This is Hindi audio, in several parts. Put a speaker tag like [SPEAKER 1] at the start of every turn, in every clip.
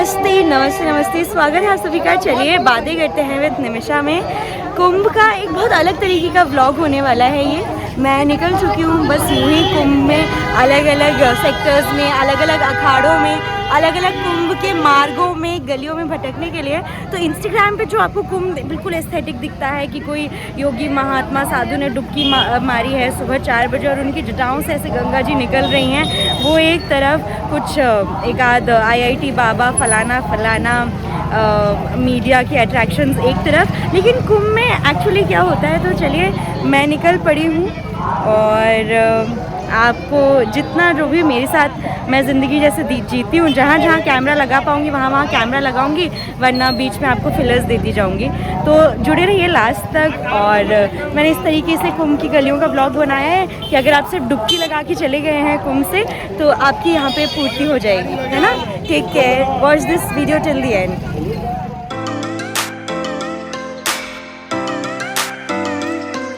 [SPEAKER 1] नमस्ते नमस्ते नमस्ते, स्वागत है आप सभी का। चलिए बातें करते हैं विद निमिषा में। कुंभ का एक बहुत अलग तरीके का व्लॉग होने वाला है ये। मैं निकल चुकी हूँ बस यूँ ही कुंभ में, अलग अलग सेक्टर्स में, अलग अलग अखाड़ों में, अलग अलग कुंभ के मार्गों में, गलियों में भटकने के लिए। तो इंस्टाग्राम पे जो आपको कुंभ बिल्कुल एस्थेटिक दिखता है कि कोई योगी महात्मा साधु ने डुबकी मारी है सुबह 4 बजे और उनकी जटाओं से ऐसे गंगा जी निकल रही हैं, वो एक तरफ, कुछ एक आध IIT बाबा फलाना फलाना मीडिया के अट्रैक्शंस एक तरफ। लेकिन कुंभ में एक्चुअली क्या होता है, तो चलिए मैं निकल पड़ी हूँ और आपको जितना जो भी मेरे साथ मैं ज़िंदगी जैसे जीती हूँ, जहाँ जहाँ कैमरा लगा पाऊँगी वहाँ वहाँ कैमरा लगाऊँगी, वरना बीच में आपको फिलर्स देती जाऊँगी। तो जुड़े रहिए लास्ट तक। और मैंने इस तरीके से कुंभ की गलियों का ब्लॉग बनाया है कि अगर आप सिर्फ डुबकी लगा के चले गए हैं कुंभ से, तो आपकी यहाँ पे पूर्ति हो जाएगी, है ना। Take care, watch this video till the end.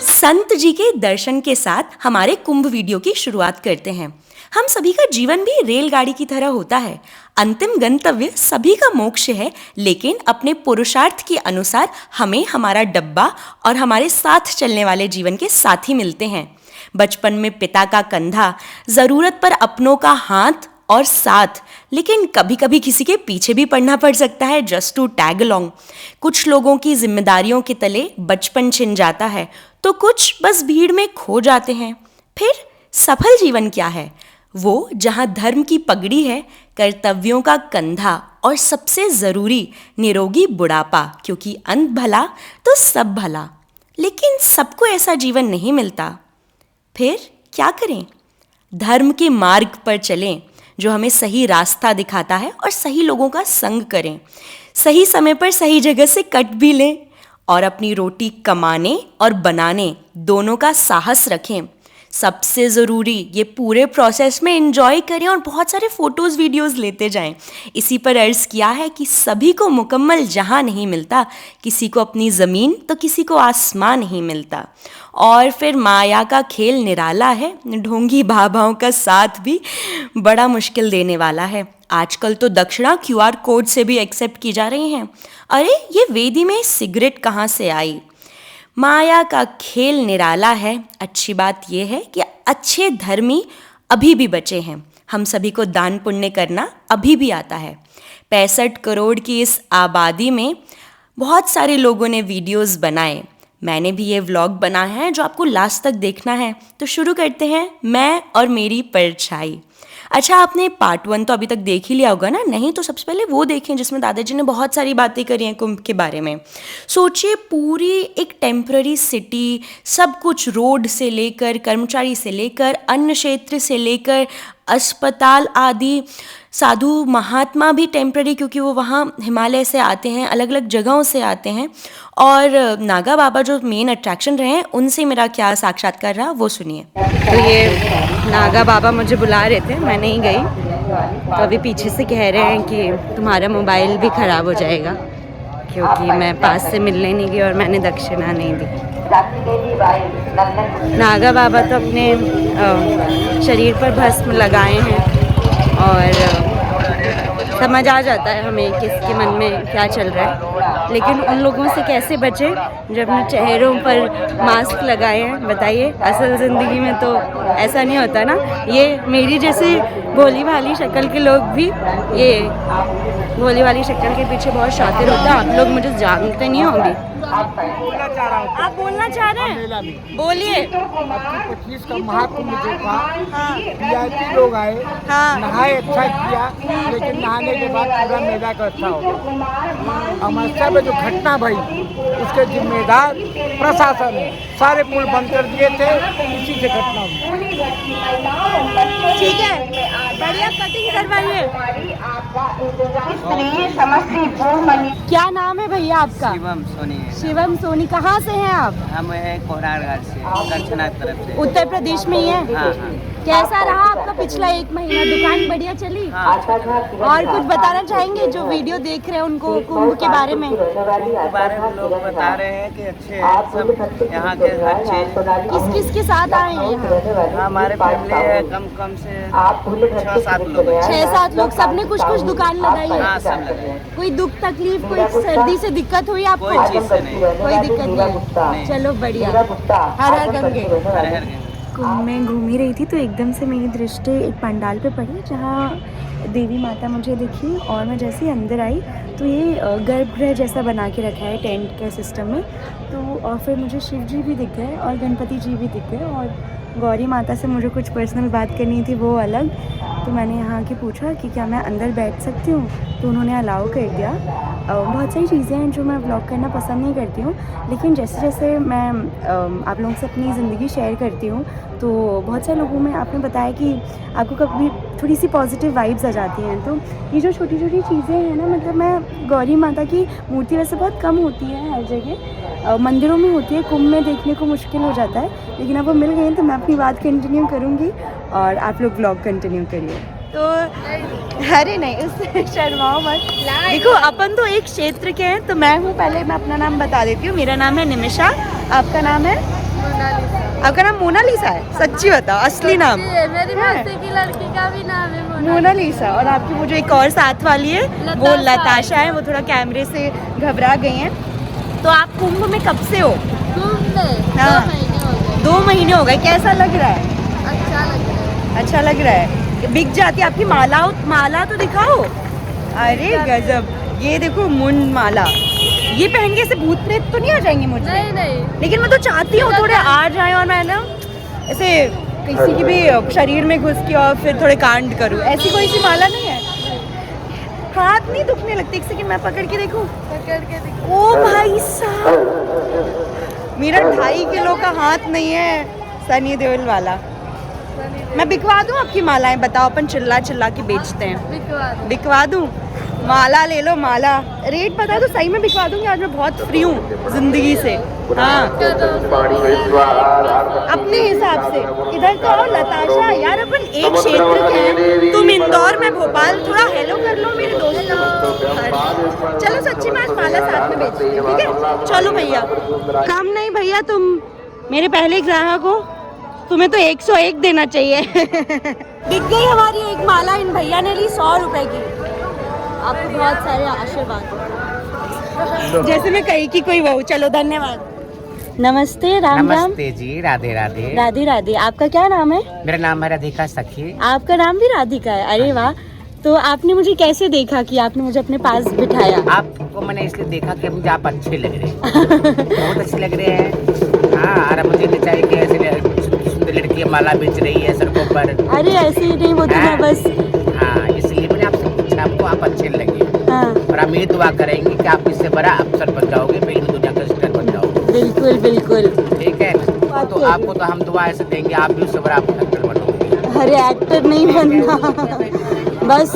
[SPEAKER 1] संत जी के दर्शन के साथ हमारे कुंभ वीडियो की शुरुआत करते हैं। हम सभी का जीवन भी रेलगाड़ी की तरह होता है। अंतिम गंतव्य सभी का मोक्ष है, लेकिन अपने पुरुषार्थ के अनुसार हमें हमारा डब्बा और हमारे साथ चलने वाले जीवन के साथी मिलते हैं। बचपन में पिता का कंधा, ज़रूरत पर अपनों का हाथ और साथ, लेकिन कभी कभी किसी के पीछे भी पड़ना पड़ सकता है जस्ट टू टैग अलोंग। कुछ लोगों की जिम्मेदारियों के तले बचपन छिन जाता है, तो कुछ बस भीड़ में खो जाते हैं। फिर सफल जीवन क्या है? वो जहाँ धर्म की पगड़ी है, कर्तव्यों का कंधा और सबसे ज़रूरी निरोगी बुढ़ापा, क्योंकि अंत भला तो सब भला। लेकिन सबको ऐसा जीवन नहीं मिलता। फिर क्या करें? धर्म के मार्ग पर चलें जो हमें सही रास्ता दिखाता है, और सही लोगों का संग करें। सही समय पर सही जगह से कट भी लें और अपनी रोटी कमाने और बनाने दोनों का साहस रखें। सबसे ज़रूरी ये पूरे प्रोसेस में एंजॉय करें और बहुत सारे फ़ोटोज़ वीडियोज़ लेते जाएं। इसी पर अर्ज़ किया है कि सभी को मुकम्मल जहां नहीं मिलता, किसी को अपनी ज़मीन तो किसी को आसमान नहीं मिलता। और फिर माया का खेल निराला है, ढोंगी बाबाओं का साथ भी बड़ा मुश्किल देने वाला है। आजकल तो दक्षिणा QR कोड से भी एक्सेप्ट की जा रही हैं। अरे ये वेदी में सिगरेट कहाँ से आई? माया का खेल निराला है। अच्छी बात यह है कि अच्छे धर्मी अभी भी बचे हैं। हम सभी को दान पुण्य करना अभी भी आता है। 65 करोड़ की इस आबादी में बहुत सारे लोगों ने वीडियोस बनाए। मैंने भी ये व्लॉग बनाया है जो आपको लास्ट तक देखना है। तो शुरू करते हैं, मैं और मेरी परछाई। अच्छा, आपने पार्ट 1 तो अभी तक देख ही लिया होगा ना? नहीं तो सबसे पहले वो देखें जिसमें दादाजी ने बहुत सारी बातें करी हैं कुंभ के बारे में। सोचिए, पूरी एक टेम्पररी सिटी, सब कुछ रोड से लेकर, कर्मचारी से लेकर, अन्न क्षेत्र से लेकर, अस्पताल आदि, साधु महात्मा भी टेम्पररी, क्योंकि वो वहाँ हिमालय से आते हैं, अलग अलग जगहों से आते हैं। और नागा बाबा जो मेन अट्रैक्शन रहे हैं, उनसे मेरा क्या साक्षात्कार रहा वो सुनिए। तो ये नागा बाबा मुझे बुला रहे थे, मैं नहीं गई। तो अभी पीछे से कह रहे हैं कि तुम्हारा मोबाइल भी ख़राब हो जाएगा, क्योंकि मैं पास से मिलने नहीं गई और मैंने दक्षिणा नहीं दी। नागा बाबा तो अपने शरीर पर भस्म लगाए हैं और समझ आ जाता है हमें किसके मन में क्या चल रहा है। लेकिन उन लोगों से कैसे बचे जो अपने चेहरों पर मास्क लगाए हैं? बताइए, असल ज़िंदगी में तो ऐसा नहीं होता ना। ये मेरी जैसी भोली भाली शक्ल के लोग भी, ये भोली भाली शक्ल के पीछे बहुत शातिर होता है। आप लोग मुझे जानते नहीं होंगे। आप बोलना चाह रहे हैं? बोलिए।
[SPEAKER 2] 25 का महाकुंभ देखा, VIP लोग आए, नहाए, अच्छा किया, लेकिन नहाने के बाद पूरा मेला इकट्ठा हो गया। अमावस्या में जो घटना भई, उसके जिम्मेदार प्रशासन है। सारे पुल बंद कर दिए थे, इसी से घटना हुई।
[SPEAKER 1] ठीक है, बढ़िया कटिंग करवाइए। क्या नाम है भैया आपका?
[SPEAKER 3] शिवम सोनी है।
[SPEAKER 1] शिवम सोनी। कहाँ से हैं आप?
[SPEAKER 3] हम है कोहरारगढ़ से, दक्षिणा तरफ से।
[SPEAKER 1] उत्तर प्रदेश में ही है?
[SPEAKER 3] हाँ हाँ।
[SPEAKER 1] कैसा रहा आपका पिछला 1 महीना? दुकान बढ़िया चली? और कुछ बताना चाहेंगे जो वीडियो देख रहे हैं उनको कुंभ के बारे में?
[SPEAKER 3] के बारे में लोग बता रहे हैं कि अच्छे हैं सब यहाँ के हर चीज।
[SPEAKER 1] किस किस के साथ आए हैं यहाँ?
[SPEAKER 3] हमारे फैमिली है कम से 6-7 लोग हैं।
[SPEAKER 1] 6-7 लोग, सबने कुछ कुछ दुकान लगाई
[SPEAKER 3] हाँ
[SPEAKER 1] है?
[SPEAKER 3] सब लगे।
[SPEAKER 1] कोई दुख तकलीफ, कोई सर्दी से दिक्कत हुई आपको?
[SPEAKER 3] कोई चीज से नहीं।
[SPEAKER 1] कोई दिक्कत नहीं? चलो बढ़िया। हर हर गंगे।
[SPEAKER 3] हर हर गए।
[SPEAKER 1] कुंभ में घूम ही रही थी तो एकदम से मेरी दृष्टि एक पंडाल पे पड़ी जहाँ देवी माता मुझे दिखी, और मैं जैसे ही अंदर आई तो ये गर्भगृह जैसा बना के रखा है टेंट के सिस्टम में। तो और फिर मुझे शिव जी भी दिख गए और गणपति जी भी दिख गए, और गौरी माता से मुझे कुछ पर्सनल बात करनी थी वो अलग। तो मैंने यहाँ के पूछा कि क्या मैं अंदर बैठ सकती हूँ, तो उन्होंने अलाउ कर दिया। बहुत सारी चीज़ें हैं जो मैं व्लॉग करना पसंद नहीं करती हूँ, लेकिन जैसे जैसे मैं आप लोगों से अपनी ज़िंदगी शेयर करती हूँ तो बहुत सारे लोगों में आपने बताया कि आपको कभी थोड़ी सी पॉजिटिव वाइब्स आ जाती हैं। तो ये जो छोटी छोटी चीज़ें हैं ना, मतलब मैं गौरी माता की मूर्ति वैसे बहुत कम होती है हर जगह, मंदिरों में होती है, कुंभ में देखने को मुश्किल हो जाता है, लेकिन अब वो मिल गए हैं तो मैं अपनी बात कंटिन्यू करूँगी और आप लोग व्लॉग कंटिन्यू करिए। तो अरे नहीं, उससे शर्माओ मत। देखो अपन तो एक क्षेत्र के हैं, तो मैं हूँ, पहले मैं अपना नाम बता देती हूँ। मेरा नाम है निमिषा। आपका नाम है? आपका नाम मोनालिसा है? सच्ची बताओ, असली नाम?
[SPEAKER 4] मेरी मौसी की लड़की का भी नाम है
[SPEAKER 1] मोनालिसा। और आपकी वो जो एक और साथ वाली है वो लताशा है, वो थोड़ा कैमरे से घबरा गई हैं। तो आप कुंभ में कब से हो?
[SPEAKER 4] कुंभ में
[SPEAKER 1] हाँ।
[SPEAKER 4] 2 महीने हो गए।
[SPEAKER 1] 2 महीने हो गए। कैसा लग रहा है?
[SPEAKER 4] अच्छा लग रहा है।
[SPEAKER 1] अच्छा लग रहा है। बिक जाती है आपकी माला तो दिखाओ। अरे गजब, ये देखो मुंड माला, ये पहन के ऐसे भूत प्रेत तो नहीं आ जाएंगे मुझे?
[SPEAKER 4] नहीं
[SPEAKER 1] लेकिन मैं तो चाहती हूँ थोड़े आ जाए और मैं ना ऐसे किसी की भी शरीर में घुस के और फिर थोड़े कांड करूँ। ऐसी कोई सी माला नहीं है? हाथ नहीं दुखने लगती? एक सेकंड मैं पकड़ के देखूँ।
[SPEAKER 4] पकड़ के दिखा।
[SPEAKER 1] ओ भाई साहब, मेरा 2.5 किलो का हाथ नहीं है, सनी देओल वाला। मैं बिकवा दूँ आपकी मालाएं? बताओ, अपन चिल्ला चिल्ला के बेचते हैं। बिकवा दूँ? माला ले लो, माला। रेट बता दो, सही में बिकवा दूँगी। आज मैं बहुत फ्री हूँ जिंदगी से। हाँ, अपने हिसाब से। इधर तो आओ लताशा, यार अपन एक क्षेत्र के हैं। तुम इंदौर में भोपाल, थोड़ा हेलो कर लो मेरे दोस्तों। चलो सच्ची में आज माला साथ में बेचते हैं, ठीक है? चलो भैया। कम नहीं भैया, तुम मेरे पहले ग्राहक हो, तुम्हें तो 101 देना चाहिए। बिक गई हमारी एक माला, इन भैया ने ली 100 रुपए की। आपको बहुत सारे आशीर्वाद। जैसे मैं कही की कोई बहू। चलो धन्यवाद। नमस्ते। राम राम।
[SPEAKER 3] नमस्ते जी, राधे राधे।
[SPEAKER 1] राधे राधे। आपका क्या नाम है?
[SPEAKER 3] मेरा नाम है राधिका सखी।
[SPEAKER 1] आपका नाम भी राधिका है? अरे वाह। तो आपने मुझे कैसे देखा कि आपने मुझे अपने पास बिठाया?
[SPEAKER 3] आपको मैंने इसलिए देखा कि मुझे आप अच्छे लग रहे हैं। बहुत अच्छे लग रहे हैं। हाँ, और मुझे नहीं चाहिए कि ऐसे सुंदर लड़की माला बेच रही है सड़कों पर।
[SPEAKER 1] अरे ऐसे ही नहीं, वो तो मैं बस।
[SPEAKER 3] हाँ, इसलिए मैंने आपसे पूछा, आपको आप अच्छे लगे।
[SPEAKER 1] हाँ,
[SPEAKER 3] और हम ये दुआ करेंगे कि आप इससे बड़ा अफसर बन जाओगे, फिल्म दुनिया का स्टार बन जाओगे।
[SPEAKER 1] बिल्कुल बिल्कुल।
[SPEAKER 3] ठीक है, तो आपको तो हम दुआ ऐसे देंगे, आप भी उससे बड़ा एक्टर बनोगे।
[SPEAKER 1] अरे एक्टर नहीं बनना, बस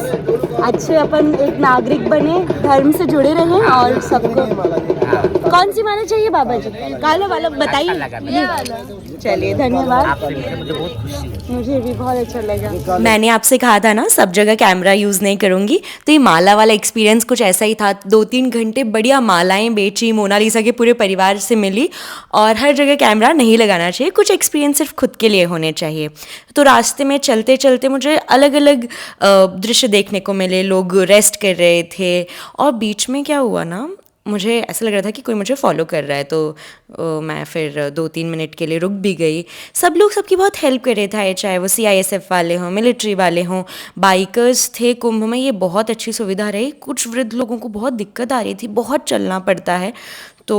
[SPEAKER 1] अच्छे अपन एक नागरिक बने, धर्म से जुड़े रहें और सबको। कौन सी माला चाहिए बाबा जी? काला वाला बताइए।
[SPEAKER 4] ये वाला।
[SPEAKER 1] चलिए धन्यवाद।
[SPEAKER 3] आपसे मिलकर मुझे बहुत खुशी है।
[SPEAKER 1] मुझे भी बहुत अच्छा लगा। मैंने आपसे कहा था ना सब जगह कैमरा यूज़ नहीं करूँगी, तो ये माला वाला एक्सपीरियंस कुछ ऐसा ही था। 2-3 घंटे बढ़िया मालाएं बेची, मोनालिसा के पूरे परिवार से मिली। और हर जगह कैमरा नहीं लगाना चाहिए, कुछ एक्सपीरियंस सिर्फ खुद के लिए होने चाहिए। तो रास्ते में चलते चलते मुझे अलग अलग दृश्य देखने को मिले। लोग रेस्ट कर रहे थे, और बीच में क्या हुआ ना, मुझे ऐसा लग रहा था कि कोई मुझे फॉलो कर रहा है, तो मैं फिर 2-3 मिनट के लिए रुक भी गई। सब लोग सबकी बहुत हेल्प कर रहे थे, चाहे वो CISF वाले हों, मिलिट्री वाले हों, बाइकर्स थे। कुंभ में ये बहुत अच्छी सुविधा रही। कुछ वृद्ध लोगों को बहुत दिक्कत आ रही थी, बहुत चलना पड़ता है, तो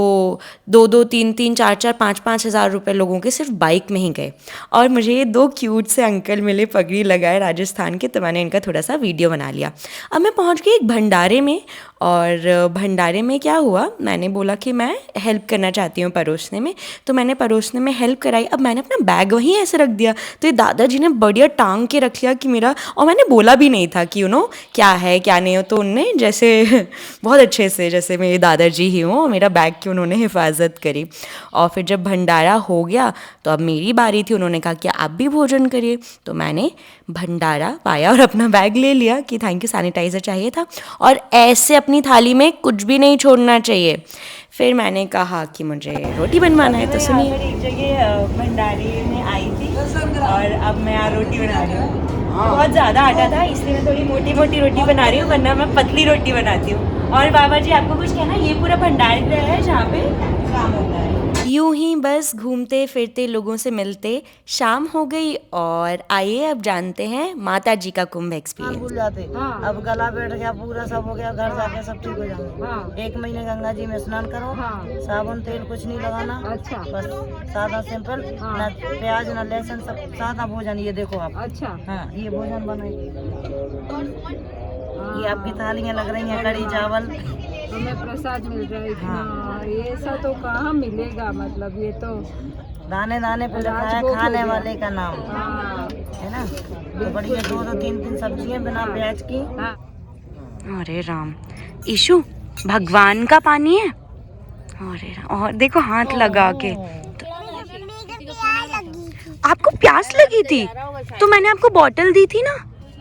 [SPEAKER 1] 2-2, 3-3, 4-4, 5-5 हज़ार रुपये लोगों के सिर्फ बाइक में ही गए। और मुझे ये 2 क्यूट से अंकल मिले, पगड़ी लगाए राजस्थान के, तो मैंने इनका थोड़ा सा वीडियो बना लिया। अब मैं पहुंच गई एक भंडारे में, और भंडारे में क्या हुआ, मैंने बोला कि मैं हेल्प करना चाहती हूँ परोसने में, तो मैंने परोसने में हेल्प कराई। अब मैंने अपना बैग वहीं ऐसे रख दिया, तो ये दादाजी ने बढ़िया टांग के रख लिया कि मेरा, और मैंने बोला भी नहीं था कि क्या है क्या नहीं हो, तो उनने जैसे बहुत अच्छे से, जैसे मेरे दादाजी ही हों, मेरा बैग की उन्होंने हिफाजत करी। और फिर जब भंडारा हो गया तो अब मेरी बारी थी, उन्होंने कहा कि आप भी भोजन करिए, तो मैंने भंडारा पाया और अपना बैग ले लिया कि थैंक यू, सैनिटाइज़र चाहिए था। और ऐसे अपनी थाली में कुछ भी नहीं छोड़ना चाहिए। फिर मैंने कहा कि मुझे रोटी बनवाना है, तो सुनिए। एक जगह भंडारे में आई थी और अब मैं यहाँ रोटी बना रही हूँ। बहुत ज़्यादा आटा था इसलिए मैं थोड़ी मोटी मोटी रोटी बना रही हूँ, वरना मैं पतली रोटी बनाती हूँ। और बाबा जी आपको कुछ कहना, ये पूरा भंडार गृह है जहाँ पे काम होता है। यूं ही बस घूमते फिरते लोगों से मिलते शाम हो गई और आइए अब जानते हैं माता जी का कुंभ एक्सपीरियंस।
[SPEAKER 5] भूल जाते। अब गला बैठ गया, पूरा सब हो गया, घर जाके सब ठीक हो जाएंगे। 1 महीने गंगा जी में स्नान करो, साबुन तेल कुछ नहीं लगाना, अच्छा बस सादा सिंपल, न प्याज न लहसुन, सब सादा भोजन। ये देखो आप, अच्छा हाँ ये भोजन बनाइए। ये आपकी थालियाँ लग रही हैं, कड़ी चावल,
[SPEAKER 6] हमें प्रसाद मिल रहा है इतना। ये सब तो कहाँ मिलेगा, मतलब ये तो
[SPEAKER 5] दाने दाने पे लिखा है खाने वाले का नाम, है ना। तो बढ़िया 2-2 3-3 सब्जियां बिना प्याज की।
[SPEAKER 1] अरे राम, ईशु भगवान का पानी है। अरे राम, और देखो हाथ लगा के। आपको प्यास लगी थी तो मैंने आपको बॉटल दी थी ना।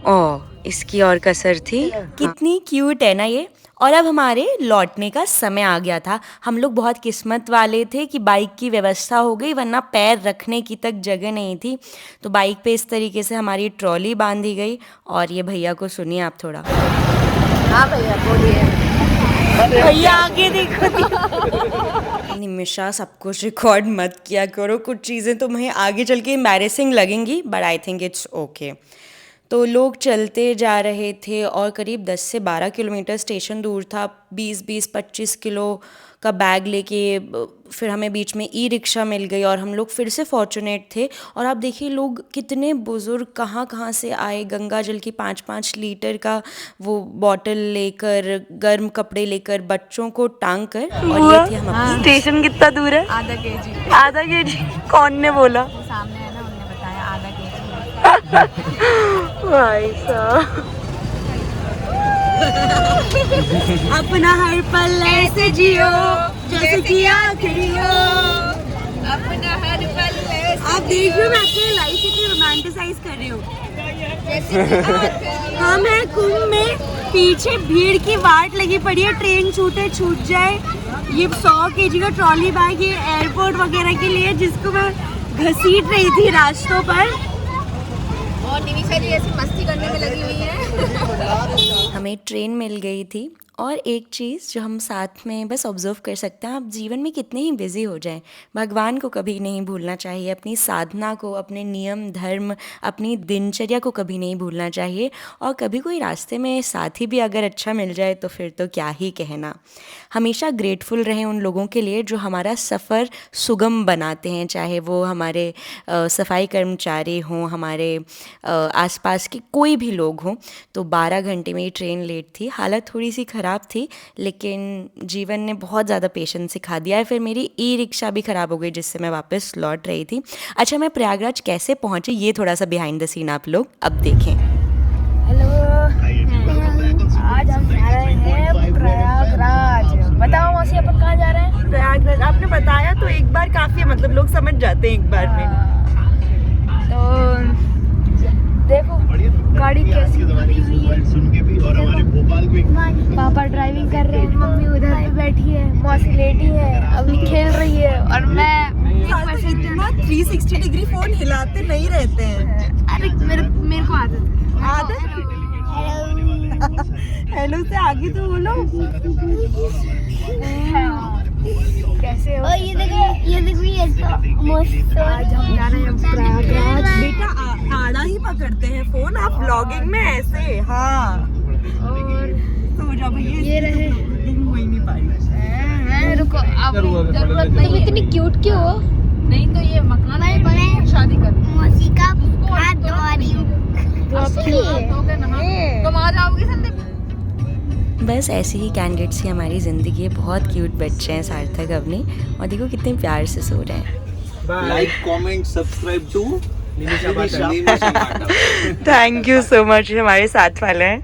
[SPEAKER 1] ओह, इसकी और कसर थी। कितनी क्यूट है ना ये। और अब हमारे लौटने का समय आ गया था। हम लोग बहुत किस्मत वाले थे कि बाइक की व्यवस्था हो गई, वरना पैर रखने की तक जगह नहीं थी। तो बाइक पे इस तरीके से हमारी ट्रॉली बांधी गई। और ये भैया को सुनिए आप थोड़ा।
[SPEAKER 4] हाँ भैया बोलिए।
[SPEAKER 1] भैया आगे देखो। निमिषा, सब कुछ रिकॉर्ड मत किया करो, कुछ चीज़ें तुम्हें आगे चल के एम्बैरेसिंग लगेंगी, but I think it's okay. तो लोग चलते जा रहे थे और करीब 10 से 12 किलोमीटर स्टेशन दूर था। 20-25 किलो का बैग लेके फिर हमें बीच में ई रिक्शा मिल गई और हम लोग फिर से फॉर्चुनेट थे। और आप देखिए लोग कितने बुज़ुर्ग कहाँ कहाँ से आए, गंगा जल की 5-5 लीटर का वो बॉटल लेकर, गर्म कपड़े लेकर, बच्चों को टांग कर। और ये थे हम अपनी। स्टेशन कितना दूर है?
[SPEAKER 4] आधा केजी।
[SPEAKER 1] आधा केजी? कौन ने बोला?
[SPEAKER 4] सामने है ना, उन्होंने बताया आधा केजी।
[SPEAKER 1] भाई साहब, अपना हर पल ऐसे जियो जैसे कि आखिरी हो।
[SPEAKER 4] अपना हर पल
[SPEAKER 1] आप देख रहे हो मैं अपनी लाइफ कितनी रोमांटिसाइज कर रही हूँ। हम हैं कुंभ में, पीछे भीड़ की वाट लगी पड़ी है, ट्रेन छूटे छूट जाए। ये 100 केजी का ट्रॉली बैग ये एयरपोर्ट वगैरह के लिए, जिसको मैं घसीट रही थी रास्तों पर।
[SPEAKER 4] और निमिषा जी ऐसी मस्ती करने में लगी हुई है।
[SPEAKER 1] हमें ट्रेन मिल गई थी। और एक चीज़ जो हम साथ में बस ऑब्जर्व कर सकते हैं, आप जीवन में कितने ही बिजी हो जाएं, भगवान को कभी नहीं भूलना चाहिए, अपनी साधना को, अपने नियम धर्म, अपनी दिनचर्या को कभी नहीं भूलना चाहिए। और कभी कोई रास्ते में साथी भी अगर अच्छा मिल जाए तो फिर तो क्या ही कहना। हमेशा ग्रेटफुल रहें उन लोगों के लिए जो हमारा सफ़र सुगम बनाते हैं, चाहे वो हमारे सफाई कर्मचारी हों, हमारे आसपास के कोई भी लोग हों। तो 12 घंटे में ये ट्रेन लेट थी, हालत थोड़ी सी ख़राब थी, लेकिन जीवन ने बहुत ज़्यादा पेशेंस सिखा दिया है। फिर मेरी ई रिक्शा भी ख़राब हो गई जिससे मैं वापस लौट रही थी। अच्छा, मैं प्रयागराज कैसे पहुँची ये थोड़ा सा बिहाइंड द सीन आप लोग अब देखें।
[SPEAKER 4] हेलो, आज हम जा रहे हैं प्रयागराज। बताओ मौसी अपन कहाँ जा रहे हैं?
[SPEAKER 1] प्रयागराज आपने बताया तो एक बार काफ़ी है, मतलब लोग समझ जाते हैं एक बार में।
[SPEAKER 4] तो देखो गाड़ी कैसी भरी हुई है। पापा ड्राइविंग कर रहे हैं, मम्मी उधर पे बैठी है, मौसी लेटी है, अभी खेल रही है और मैं
[SPEAKER 1] 360 डिग्री फोन हिलाते नहीं रहते हैं।
[SPEAKER 4] अरे मेरे को आदत है।
[SPEAKER 1] हेलो से आगे तो बोलो।
[SPEAKER 4] कैसे हो? ये देखो ये मस्त। आज हम जा रहे हैं प्रयागराज।
[SPEAKER 1] बेटा आड़ा ही पकड़ते हैं फोन, आप व्लॉगिंग में ऐसे। हाँ,
[SPEAKER 4] और
[SPEAKER 1] सो जा भैया,
[SPEAKER 4] ये रहे।
[SPEAKER 1] हो ही नहीं पाई।
[SPEAKER 4] रुको, अब जरूरत नहीं। इतनी क्यूट क्यों हो? नहीं तो ये मकान है, शादी कर। मौसी का हाथ धो रही हूँ। तुम आ जाओगी संदीप।
[SPEAKER 1] बस ऐसी ही कैंडिडेट्स ही हमारी ज़िंदगी है। बहुत क्यूट बच्चे हैं सार्थक अवनी, और देखो कितने प्यार से सो रहे हैं।
[SPEAKER 7] Like comment subscribe to Nimisha.
[SPEAKER 1] Thank you so much, हमारे साथ वाले हैं।